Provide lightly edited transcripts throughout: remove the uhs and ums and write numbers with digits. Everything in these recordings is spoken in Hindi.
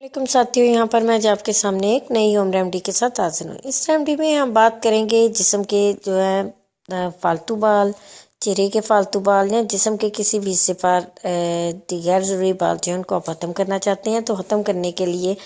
वालेकुम साथियों, यहाँ पर मैं आज आपके सामने एक नई होम रेमेडी के साथ हाजिर हूँ। इस रेमेडी में हम बात करेंगे जिस्म के जो है फालतू बाल, चेहरे के फालतू बाल या जिस्म के किसी भी हिस्से पर गैर ज़रूरी बाल जो है उनको आप ख़त्म करना चाहते हैं। तो ख़त्म करने के लिए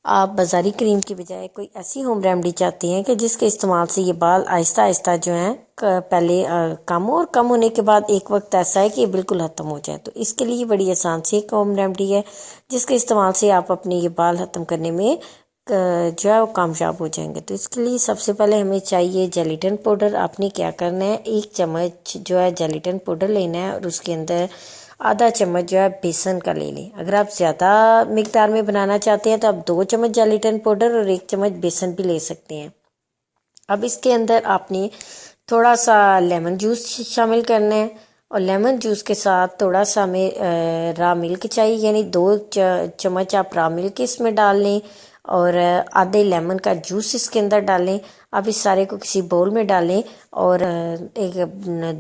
आप बाज़ारी क्रीम की बजाय कोई ऐसी होम रेमेडी चाहते हैं कि जिसके इस्तेमाल से ये बाल आहिस्ता आहिस्ता जो हैं पहले कम हो और कम होने के बाद एक वक्त ऐसा है कि ये बिल्कुल ख़त्म हो जाए। तो इसके लिए बड़ी आसान सी एक होम रेमेडी है जिसके इस्तेमाल से आप अपने ये बाल ख़त्म करने में जो है वो कामयाब हो जाएंगे। तो इसके लिए सबसे पहले हमें चाहिए जेलेटिन पाउडर। आपने क्या करना है, 1 चम्मच जो है जेलेटिन पाउडर लेना है और उसके अंदर आधा चम्मच जो है बेसन का ले लें। अगर आप ज़्यादा मिकदार में बनाना चाहते हैं तो आप 2 चम्मच जेलेटिन पाउडर और 1 चम्मच बेसन भी ले सकते हैं। अब इसके अंदर आपने थोड़ा सा लेमन जूस शामिल करना है और लेमन जूस के साथ थोड़ा सा हमें रा मिल्क चाहिए, यानी 2 चम्मच आप रा मिल्क इसमें डाल लें और आधे लेमन का जूस इसके अंदर डालें। अब इस सारे को किसी बाउल में डालें और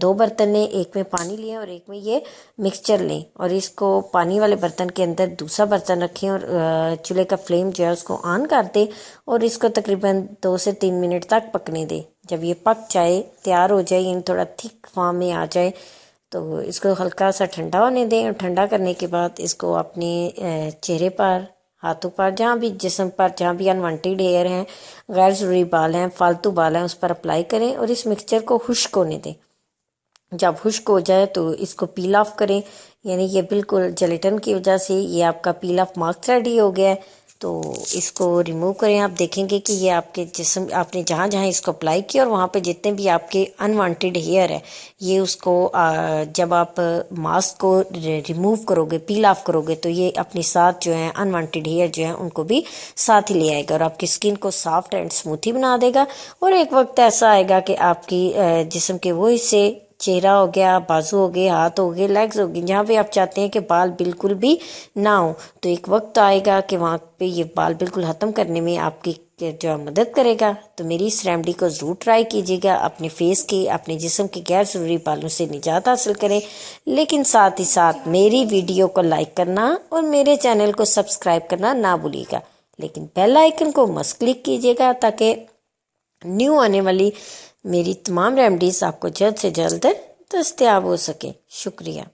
2 बर्तन लें, एक में पानी लें और एक में ये मिक्सचर लें और इसको पानी वाले बर्तन के अंदर दूसरा बर्तन रखें और चूल्हे का फ्लेम जो है उसको ऑन कर दें और इसको तकरीबन 2 से 3 मिनट तक पकने दें। जब ये पक जाए, तैयार हो जाए, यानी थोड़ा थिक फॉर्म में आ जाए तो इसको हल्का सा ठंडा होने दें और ठंडा करने के बाद इसको अपने चेहरे पर, हाथों पर, जहाँ भी जिस्म पर जहाँ भी अनवांटेड हेयर हैं, गैर ज़रूरी बाल हैं, फालतू बाल हैं, उस पर अप्लाई करें और इस मिक्सचर को खुश्क होने दें। जब खुश्क हो जाए तो इसको पील ऑफ करें, यानी ये बिल्कुल जेलेटिन की वजह से ये आपका पील ऑफ मास्क रेडी हो गया है। तो इसको रिमूव करें। आप देखेंगे कि ये आपके जिस्म, आपने जहाँ जहाँ इसको अप्लाई किया और वहाँ पे जितने भी आपके अनवांटेड हेयर है ये उसको जब आप मास्क को रिमूव करोगे, पील ऑफ करोगे तो ये अपने साथ जो है अनवांटेड हेयर जो है उनको भी साथ ही ले आएगा और आपकी स्किन को सॉफ्ट एंड स्मूथी बना देगा। और एक वक्त ऐसा आएगा कि आपकी जिस्म के वो हिस्से, चेहरा हो गया, बाजू हो गए, हाथ हो गए, लेग्स हो गई, जहाँ पे आप चाहते हैं कि बाल बिल्कुल भी ना हो, तो एक वक्त आएगा कि वहाँ पे ये बाल बिल्कुल ख़त्म करने में आपकी जो है मदद करेगा। तो मेरी इस रेमेडी को ज़रूर ट्राई कीजिएगा। अपने फेस के, अपने जिस्म के गैर ज़रूरी बालों से निजात हासिल करें, लेकिन साथ ही साथ मेरी वीडियो को लाइक करना और मेरे चैनल को सब्सक्राइब करना ना भूलिएगा। लेकिन बेल आइकन को मस्ट क्लिक कीजिएगा ताकि न्यू आने वाली मेरी तमाम रेमेडीज़ आपको जल्द से जल्द दस्तयाब हो सके। शुक्रिया।